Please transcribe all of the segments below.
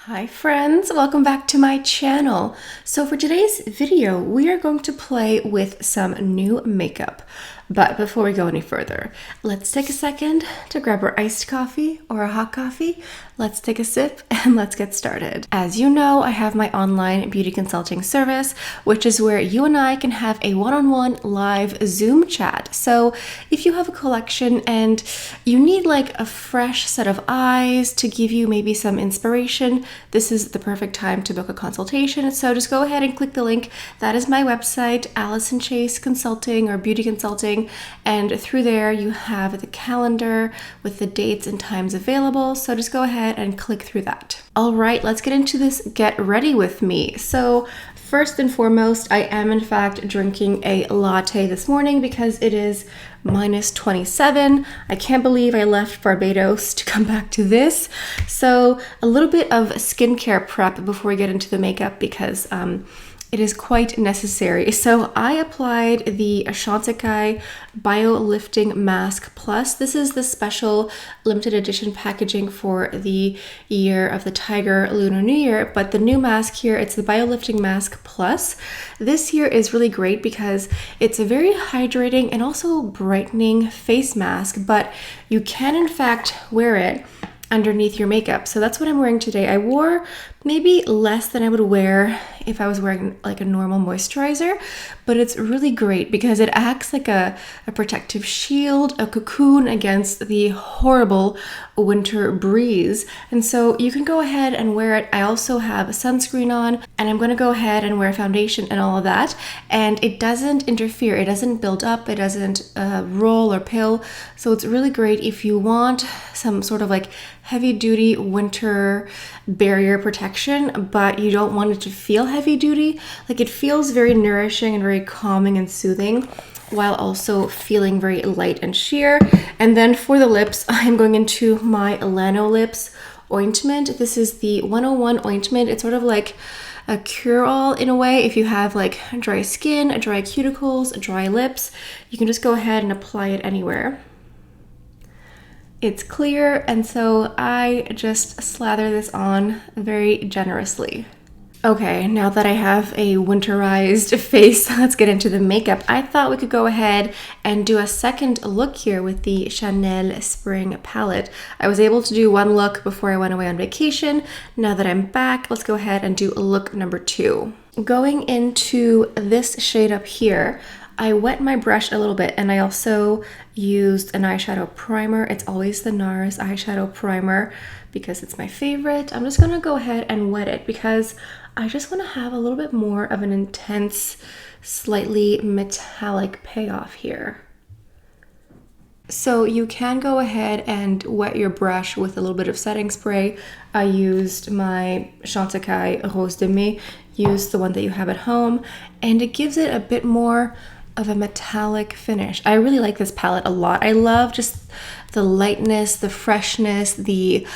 Hi friends, welcome back to my channel. So for today's video, we are going to play with some new makeup. But before we go any further, let's take a second to grab our iced coffee or a hot coffee. Let's take a sip and let's get started. As you know, I have my online beauty consulting service, which is where you and I can have a one-on-one live Zoom chat. So if you have a collection and you need like a fresh set of eyes to give you maybe some inspiration, this is the perfect time to book a consultation. So just go ahead and click the link. That is my website, Allison Chase Consulting or Beauty Consulting. And through there you have the calendar with the dates and times available. So just go ahead and click through that. All right, let's get into this. Get ready with me. So first and foremost, I am in fact drinking a latte this morning because it is minus 27. I can't believe I left Barbados to come back to this. So a little bit of skincare prep before we get into the makeup because it is quite necessary. So I applied the Ashantikai Bio Lifting Mask Plus. This is the special limited edition packaging for the year of the Tiger Lunar New Year. But the new mask here, it's the Bio Lifting Mask Plus. This here is really great because it's a very hydrating and also brightening face mask, but you can in fact wear it underneath your makeup. So that's what I'm wearing today. I wore maybe less than I would wear if I was wearing like a normal moisturizer, but it's really great because it acts like a protective shield, a cocoon against the horrible winter breeze. And so you can go ahead and wear it. I also have a sunscreen on and I'm going to go ahead and wear foundation and all of that. And it doesn't interfere. It doesn't build up. It doesn't roll or pill. So it's really great if you want some sort of like heavy duty winter barrier protection, but you don't want it to feel heavy duty. Like it feels very nourishing and very calming and soothing while also feeling very light and sheer. And then for the lips, I'm going into my Lano Lips ointment. This is the 101 ointment. It's sort of like a cure-all in a way. If you have like dry skin, dry cuticles, dry lips, you can just go ahead and apply it anywhere. It's clear, and so I just slather this on very generously. Okay, now that I have a winterized face, let's get into the makeup. I thought we could go ahead and do a second look here with the Chanel Spring Palette. I was able to do one look before I went away on vacation. Now that I'm back, let's go ahead and do look number 2. Going into this shade up here, I wet my brush a little bit and I also used an eyeshadow primer. It's always the Nars eyeshadow primer because it's my favorite. I'm just gonna go ahead and wet it because I just wanna have a little bit more of an intense, slightly metallic payoff here. So you can go ahead and wet your brush with a little bit of setting spray. I used my Chantecaille Rosée, use the one that you have at home, and it gives it a bit more of a metallic finish. I really like this palette a lot. I love just the lightness, the freshness, the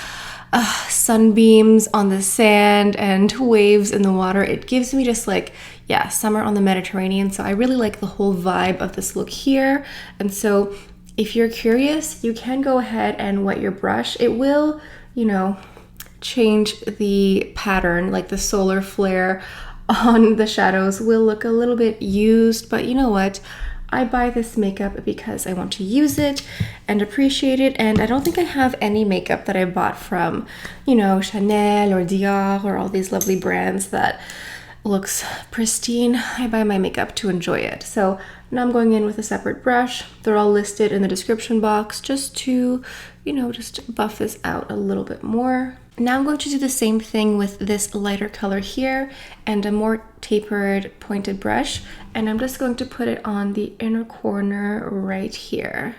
sunbeams on the sand and waves in the water. It gives me just like, yeah, summer on the Mediterranean. So I really like the whole vibe of this look here. And so if you're curious, you can go ahead and wet your brush. It will, you know, change the pattern, like the solar flare on the shadows will look a little bit used, but you know what? I buy this makeup because I want to use it and appreciate it, and I don't think I have any makeup that I bought from, you know, Chanel or Dior or all these lovely brands that looks pristine. I buy my makeup to enjoy it. So now I'm going in with a separate brush. They're all listed in the description box just to, you know, just buff this out a little bit more. Now I'm going to do the same thing with this lighter color here and a more tapered pointed brush, and I'm just going to put it on the inner corner right here.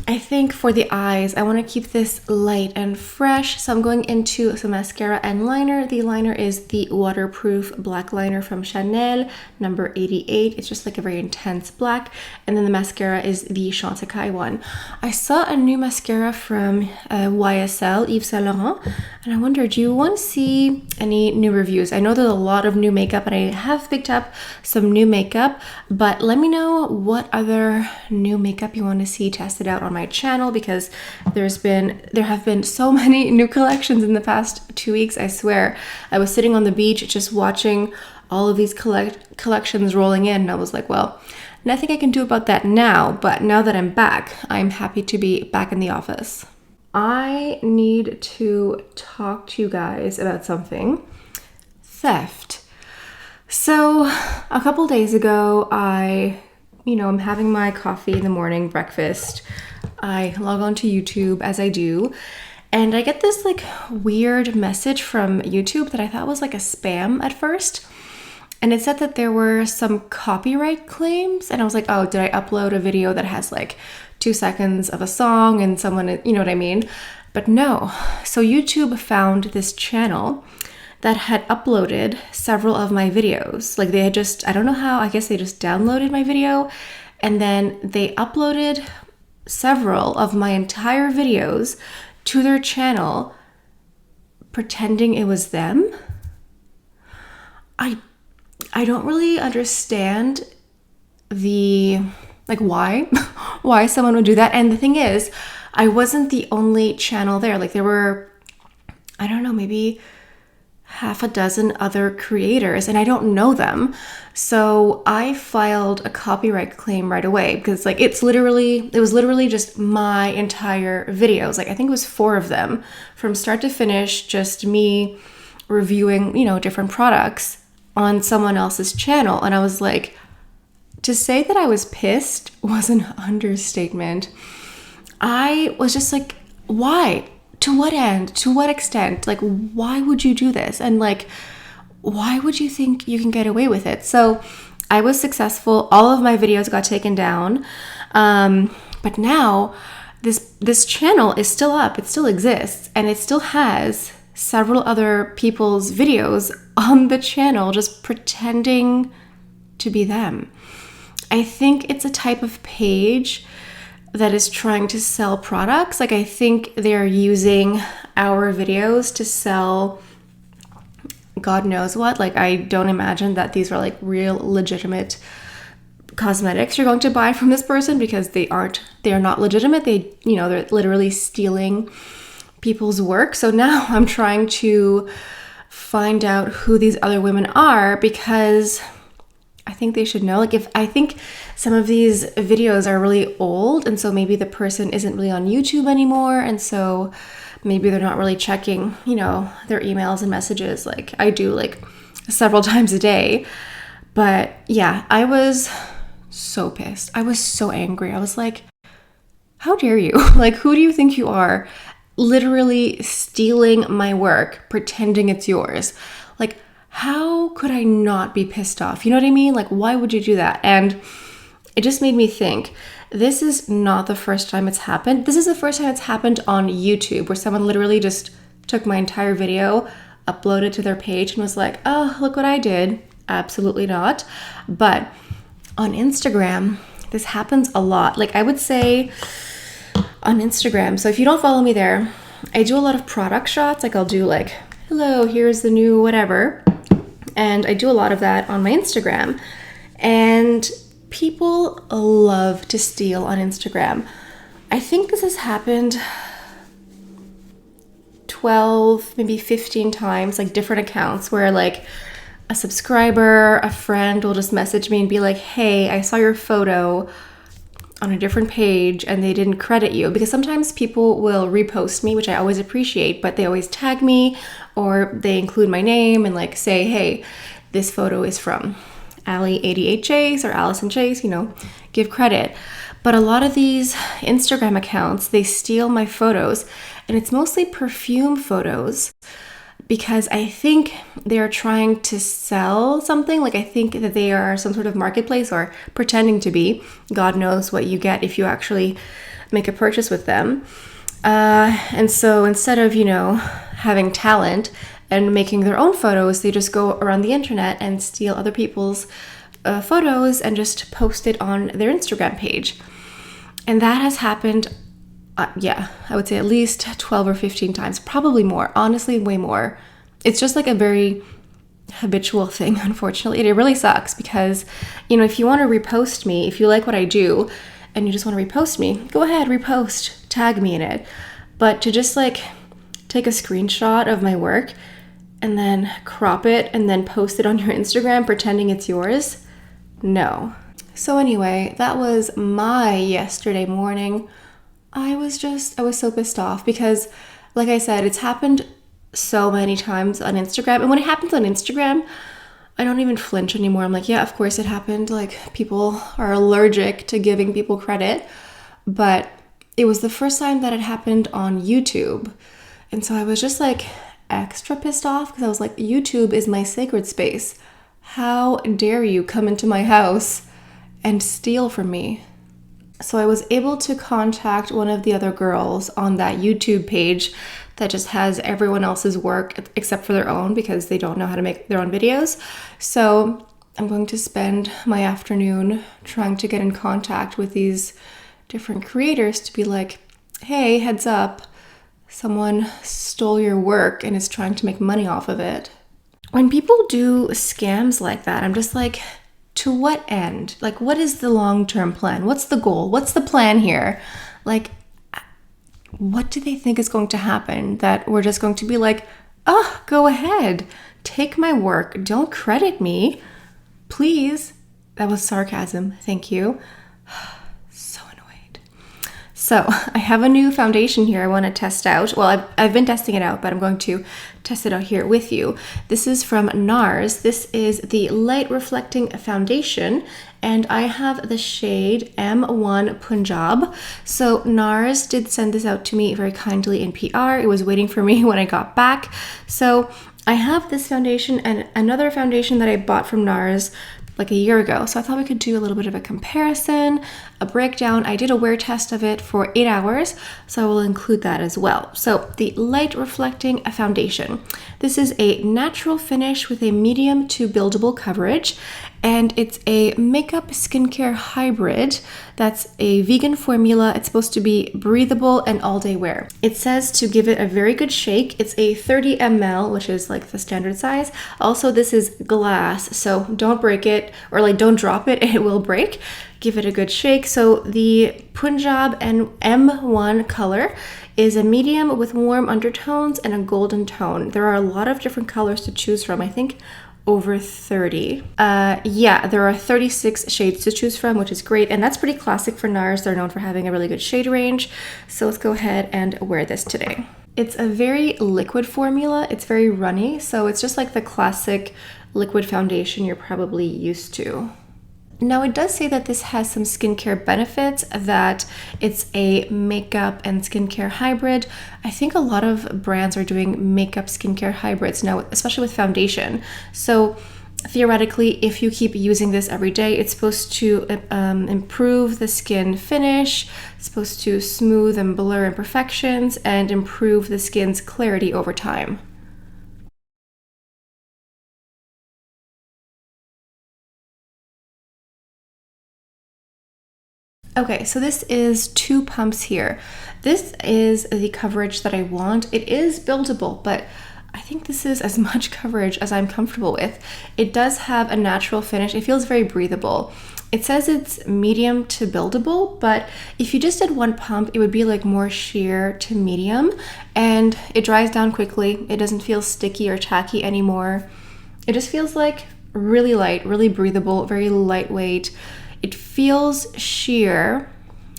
I think for the eyes, I want to keep this light and fresh, so I'm going into some mascara and liner. The liner is the waterproof black liner from Chanel, number 88. It's just like a very intense black, and then the mascara is the Chantecaille one. I saw a new mascara from YSL, Yves Saint Laurent, and I wonder, do you want to see any new reviews? I know there's a lot of new makeup, and I have picked up some new makeup, but let me know what other new makeup you want to see tested out on my channel because there have been so many new collections in the past 2 weeks. I swear, I was sitting on the beach just watching all of these collections rolling in, and I was like, well, nothing I can do about that now, but now that I'm back, I'm happy to be back in the office. I need to talk to you guys about something. Theft. So a couple days ago, I'm having my coffee in the morning, breakfast. I log on to YouTube as I do, and I get this like weird message from YouTube that I thought was like a spam at first. And it said that there were some copyright claims, and I was like, oh, did I upload a video that has like 2 seconds of a song and someone, you know what I mean? But no. So YouTube found this channel that had uploaded several of my videos. Like they had just, I don't know how, I guess they just downloaded my video, and then they uploaded several of my entire videos to their channel, pretending it was them. I don't really understand why someone would do that. And the thing is, I wasn't the only channel there. Like there were, I don't know, maybe half a dozen other creators, and I don't know them. So I filed a copyright claim right away because like it was literally just my entire videos. Like I think it was 4 of them from start to finish, just me reviewing, different products on someone else's channel. And I was like, to say that I was pissed was an understatement. I was just like, why? To what end? To what extent? Like, why would you do this? And like, why would you think you can get away with it? So I was successful. All of my videos got taken down. But now this channel is still up. It still exists. And it still has several other people's videos on the channel just pretending to be them. I think it's a type of page that is trying to sell products. Like I think they're using our videos to sell God knows what. Like I don't imagine that these are like real legitimate cosmetics you're going to buy from this person, because they are not legitimate. They're literally stealing people's work. So now I'm trying to find out who these other women are, because I think they should know. Like I think some of these videos are really old, and so maybe the person isn't really on YouTube anymore, and so maybe they're not really checking, their emails and messages like I do like several times a day. But yeah, I was so pissed. I was so angry. I was like, how dare you? Like, who do you think you are? Literally stealing my work, pretending it's yours. Like, how could I not be pissed off? You know what I mean? Like, why would you do that? And it just made me think, this is not the first time it's happened. This is the first time it's happened on YouTube, where someone literally just took my entire video, uploaded to their page, and was like, oh, look what I did. Absolutely not. But on Instagram, this happens a lot. Like I would say on Instagram. So if you don't follow me there, I do a lot of product shots. Like I'll do like, hello, here's the new whatever. And I do a lot of that on my Instagram. And people love to steal on Instagram. I think this has happened 12, maybe 15 times, like different accounts where like a subscriber, a friend will just message me and be like, hey, I saw your photo on a different page and they didn't credit you, because sometimes people will repost me, which I always appreciate, but they always tag me or they include my name and like say, hey, this photo is from Ali88 Chase or Allison Chase, give credit. But a lot of these Instagram accounts, they steal my photos, and it's mostly perfume photos, because I think they're trying to sell something. Like I think that they are some sort of marketplace, or pretending to be. God knows what you get if you actually make a purchase with them. And so instead of, having talent and making their own photos, they just go around the internet and steal other people's photos and just post it on their Instagram page. And that has happened, I would say at least 12 or 15 times, probably more, honestly, way more. It's just like a very habitual thing, unfortunately. It really sucks because, if you want to repost me, if you like what I do, and you just want to repost me, go ahead, repost, tag me in it. But to just like take a screenshot of my work and then crop it and then post it on your Instagram pretending it's yours, no. So anyway, that was my yesterday morning. I was so pissed off because, like I said, it's happened so many times on Instagram. And when it happens on Instagram, I don't even flinch anymore. I'm like, yeah, of course it happened. Like, people are allergic to giving people credit. But it was the first time that it happened on YouTube. And so I was just like extra pissed off because I was like, YouTube is my sacred space. How dare you come into my house and steal from me? So I was able to contact one of the other girls on that YouTube page that just has everyone else's work except for their own because they don't know how to make their own videos. So I'm going to spend my afternoon trying to get in contact with these different creators to be like, hey, heads up, someone stole your work and is trying to make money off of it. When people do scams like that, I'm just like, to what end? Like, what is the long-term plan? What's the goal? What's the plan here? Like, what do they think is going to happen? That we're just going to be like, oh, go ahead, take my work, don't credit me, please. That was sarcasm, thank you. So annoyed. So I have a new foundation here I want to test out. Well, I've been testing it out, but I'm going to test it out here with you. This is from Nars. This is the Light Reflecting Foundation, and I have the shade M1 Punjab. So Nars did send this out to me very kindly in PR. It was waiting for me when I got back. So I have this foundation and another foundation that I bought from Nars like a year ago. So I thought we could do a little bit of a comparison, a breakdown. I did a wear test of it for 8 hours, so I will include that as well. So the Light Reflecting Foundation. This is a natural finish with a medium to buildable coverage, and it's a makeup skincare hybrid that's a vegan formula. It's supposed to be breathable and all-day wear. It says to give it a very good shake. It's a 30 ml, which is like the standard size. Also, this is glass, so don't break it, or like don't drop it, it will break. Give it a good shake. So the Punjab and M1 color is a medium with warm undertones and a golden tone. There are a lot of different colors to choose from. I think over 30. Yeah, there are 36 shades to choose from, which is great. And that's pretty classic for Nars. They're known for having a really good shade range. So let's go ahead and wear this today. It's a very liquid formula. It's very runny. So it's just like the classic liquid foundation you're probably used to. Now, it does say that this has some skincare benefits, that it's a makeup and skincare hybrid. I think a lot of brands are doing makeup skincare hybrids now, especially with foundation. So theoretically, if you keep using this every day, it's supposed to improve the skin finish, it's supposed to smooth and blur imperfections, and improve the skin's clarity over time. Okay, so this is 2 pumps here. This is the coverage that I want. It is buildable, but I think this is as much coverage as I'm comfortable with. It does have a natural finish. It feels very breathable. It says it's medium to buildable, but if you just did 1 pump, it would be like more sheer to medium, and it dries down quickly. It doesn't feel sticky or tacky anymore. It just feels like really light, really breathable, very lightweight. It feels sheer,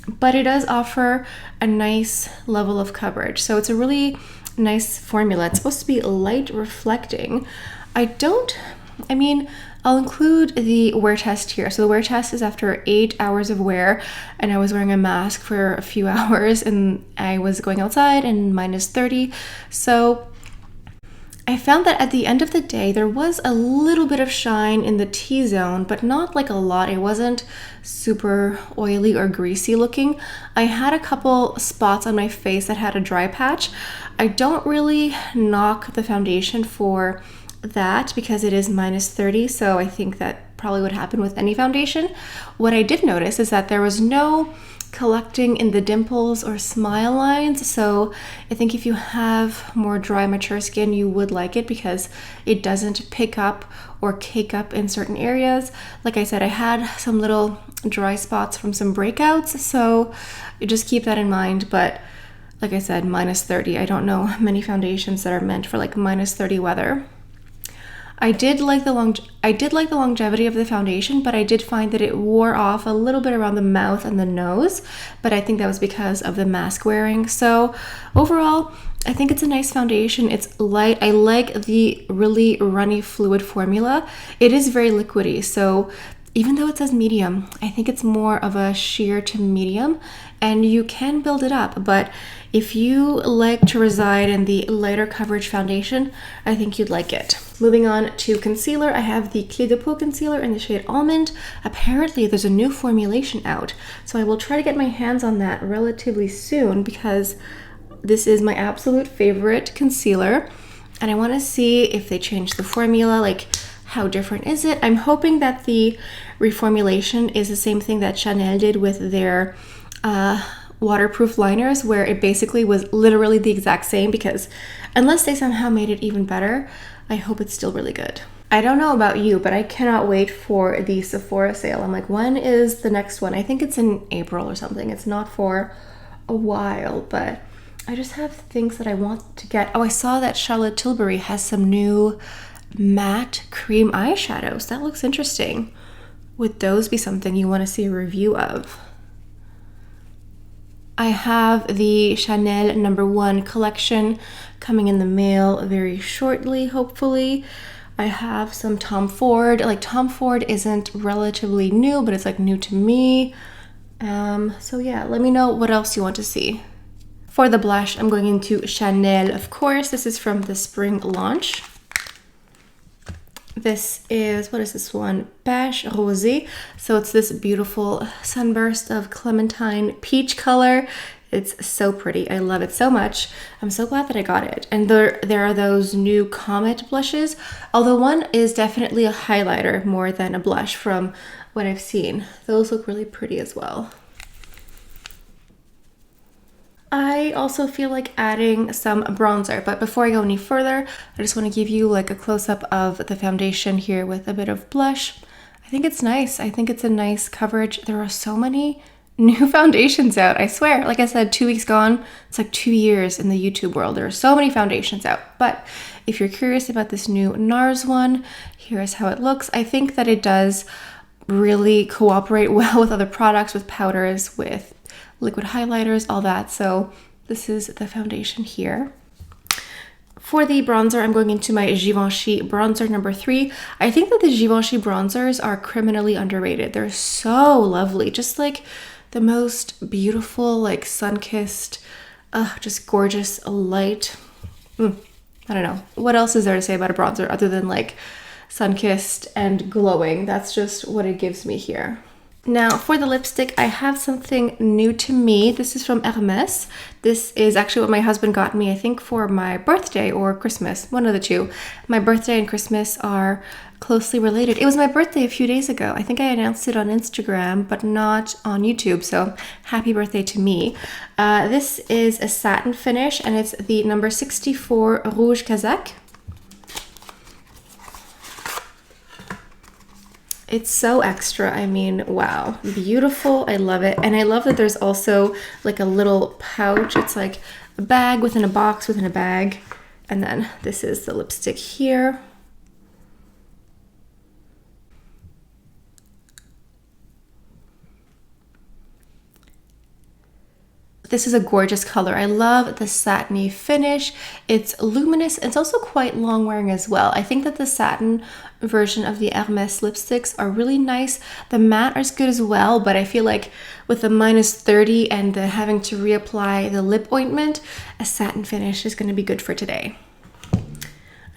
but it does offer a nice level of coverage. So it's a really nice formula. It's supposed to be light reflecting. I'll include the wear test here. So the wear test is after 8 hours of wear, and I was wearing a mask for a few hours, and I was going outside and -30. So I found that at the end of the day, there was a little bit of shine in the T-zone, but not like a lot. It wasn't super oily or greasy looking. I had a couple spots on my face that had a dry patch. I don't really knock the foundation for that because it is -30, so I think that probably would happen with any foundation. What I did notice is that there was no collecting in the dimples or smile lines. So I think if you have more dry, mature skin, you would like it because it doesn't pick up or cake up in certain areas. Like I said, I had some little dry spots from some breakouts, so just keep that in mind. But like I said, -30. I don't know many foundations that are meant for like -30 weather. I did like the longevity of the foundation, but I did find that it wore off a little bit around the mouth and the nose, but I think that was because of the mask wearing. So overall, I think it's a nice foundation. It's light. I like the really runny fluid formula. It is very liquidy, so even though it says medium, I think it's more of a sheer to medium, and you can build it up. But if you like to reside in the lighter coverage foundation, I think you'd like it. Moving on to concealer, I have the Clé de Peau concealer in the shade Almond. Apparently there's a new formulation out, so I will try to get my hands on that relatively soon because this is my absolute favorite concealer, and I want to see if they changed the formula, like how different is it. I'm hoping that the reformulation is the same thing that Chanel did with their waterproof liners, where it basically was literally the exact same, because unless they somehow made it even better, I hope it's still really good. I don't know about you, but I cannot wait for the Sephora sale. I'm like, when is the next one? I think it's in April or something. It's not for a while, but I just have things that I want to get. Oh, I saw that Charlotte Tilbury has some new matte cream eyeshadows. That looks interesting. Would those be something you want to see a review of? I have the Chanel No. 1 collection coming in the mail very shortly, hopefully. I have some Tom Ford. Like, Tom Ford isn't relatively new, but it's like new to me. So yeah, let me know what else you want to see. For the blush, I'm going into Chanel, of course. This is from the spring launch. This is, what is this one? Pêche Rosée. So it's this beautiful sunburst of clementine peach color. It's so pretty. I love it so much. I'm so glad that I got it. And there are those new Comet blushes, although one is definitely a highlighter more than a blush from what I've seen. Those look really pretty as well. I also feel like adding some bronzer, but before I go any further, I just want to give you like a close-up of the foundation here with a bit of blush. I think it's nice. I think it's a nice coverage. There are so many new foundations out, I swear. Like I said, 2 weeks gone, it's like 2 years in the YouTube world. There are so many foundations out. But if you're curious about this new Nars one, here's how it looks. I think that it does really cooperate well with other products, with powders, with liquid highlighters, all that. So this is the foundation here. For the bronzer, I'm going into my Givenchy Bronzer No. 3. I think that the Givenchy bronzers are criminally underrated. They're so lovely. Just like the most beautiful, like sun-kissed, just gorgeous light. I don't know. What else is there to say about a bronzer other than like sun-kissed and glowing? That's just what it gives me here. Now for the lipstick, I have something new to me. This is from Hermes. This is actually what my husband got me, I think for my birthday or Christmas, one of the two. My birthday and Christmas are closely related. It was my birthday a few days ago. I think I announced it on Instagram, but not on YouTube, so happy birthday to me. This is a satin finish, and it's the number 64 Rouge Kazakh. It's so extra. I mean, wow, beautiful. I love it. And I love that there's also like a little pouch. It's like a bag within a box within a bag. And then this is the lipstick here. This is a gorgeous color. I love the satiny finish. It's luminous. It's also quite long wearing as well. I think that the satin version of the Hermes lipsticks are really nice. The matte is good as well, but I feel like with the -30 and the having to reapply the lip ointment, a satin finish is going to be good for today.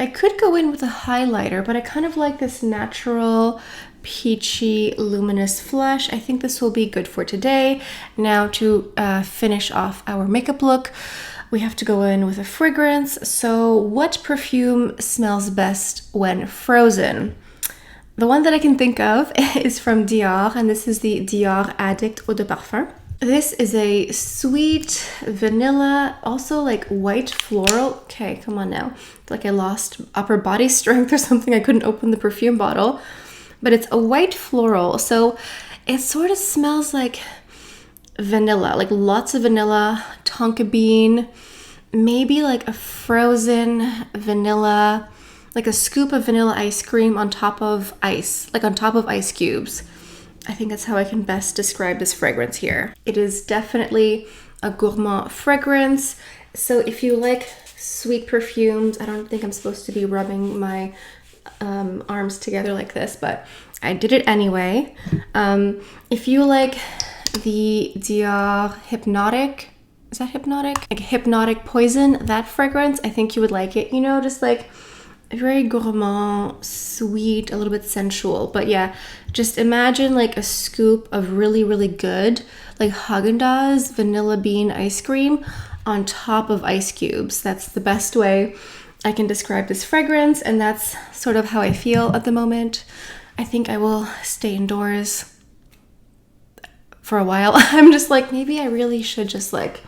I could go in with a highlighter, but I kind of like this natural peachy luminous flush. I think this will be good for today. Now to finish off our makeup look, we have to go in with a fragrance. So what perfume smells best when frozen? The one that I can think of is from Dior, and this is the Dior Addict Eau de Parfum. This is a sweet vanilla, also like white floral. Okay, come on now. Like I lost upper body strength or something. I couldn't open the perfume bottle. But it's a white floral, so it sort of smells like vanilla, like lots of vanilla, tonka bean, maybe like a frozen vanilla, like a scoop of vanilla ice cream on top of ice, like on top of ice cubes. I think that's how I can best describe this fragrance here. It is definitely a gourmand fragrance. So if you like sweet perfumes, I don't think I'm supposed to be rubbing my arms together like this, but I did it anyway. If you like the Dior Hypnotic, is that Hypnotic? Like Hypnotic Poison, that fragrance, I think you would like it. You know, just like very gourmand, sweet, a little bit sensual. But yeah, just imagine like a scoop of really, really good, like Haagen-Dazs vanilla bean ice cream on top of ice cubes. That's the best way I can describe this fragrance, and that's sort of how I feel at the moment. I think I will stay indoors for a while. I'm just like, maybe I really should just like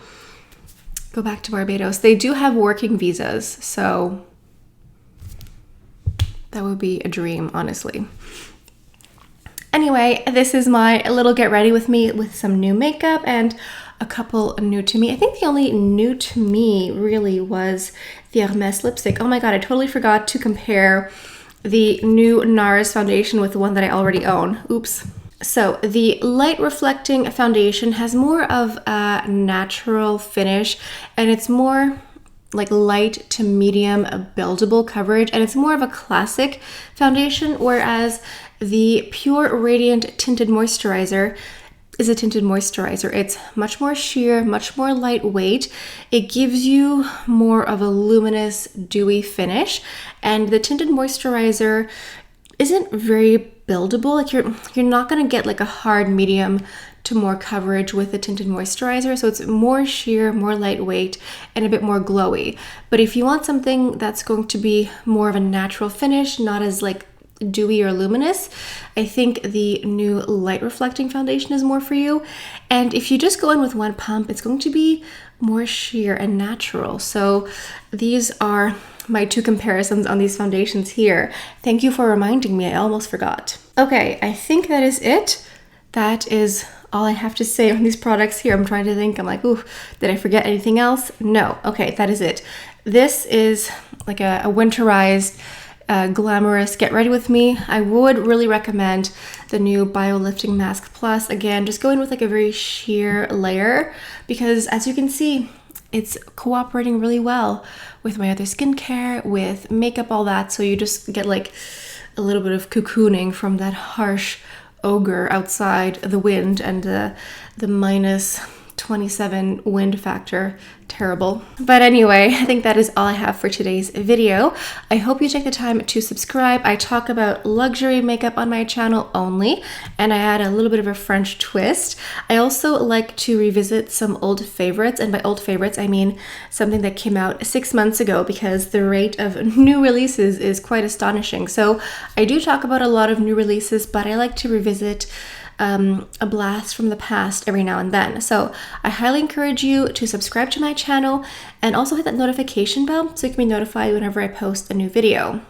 go back to Barbados. They do have working visas, so that would be a dream, honestly. Anyway, this is my little get ready with me with some new makeup and a couple new to me. I think the only new to me really was the Hermes lipstick. Oh my god, I totally forgot to compare the new Nars foundation with the one that I already own. Oops. So the light reflecting foundation has more of a natural finish, and it's more like light to medium buildable coverage, and it's more of a classic foundation, whereas the Pure Radiant Tinted Moisturizer is a tinted moisturizer. It's much more sheer, much more lightweight. It gives you more of a luminous, dewy finish, and the tinted moisturizer isn't very buildable. Like you're not gonna get like a hard medium to more coverage with the tinted moisturizer, so it's more sheer, more lightweight, and a bit more glowy. But if you want something that's going to be more of a natural finish, not as like dewy or luminous, I think the new light reflecting foundation is more for you. And if you just go in with one pump, it's going to be more sheer and natural. So these are my two comparisons on these foundations here. Thank you for reminding me, I almost forgot. Okay, I think that is it. That is all I have to say on these products here. I'm trying to think, I'm like, ooh, did I forget anything else? No, okay, that is it. This is like a winterized, glamorous get ready with me. I would really recommend the new Bio Lifting Mask Plus. Again, just go in with like a very sheer layer, because as you can see, it's cooperating really well with my other skincare, with makeup, all that. So you just get like a little bit of cocooning from that harsh ogre outside, the wind, and the minus 27 wind factor. Terrible. But anyway, I think that is all I have for today's video. I hope you take the time to subscribe. I talk about luxury makeup on my channel only, and I add a little bit of a French twist. I also like to revisit some old favorites, and by old favorites I mean something that came out 6 months ago, because the rate of new releases is quite astonishing. So I do talk about a lot of new releases, but I like to revisit a blast from the past every now and then. So I highly encourage you to subscribe to my channel and also hit that notification bell so you can be notified whenever I post a new video.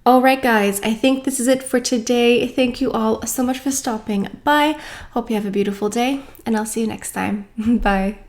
Alright guys, I think this is it for today. Thank you all so much for stopping by. Hope you have a beautiful day, and I'll see you next time. Bye.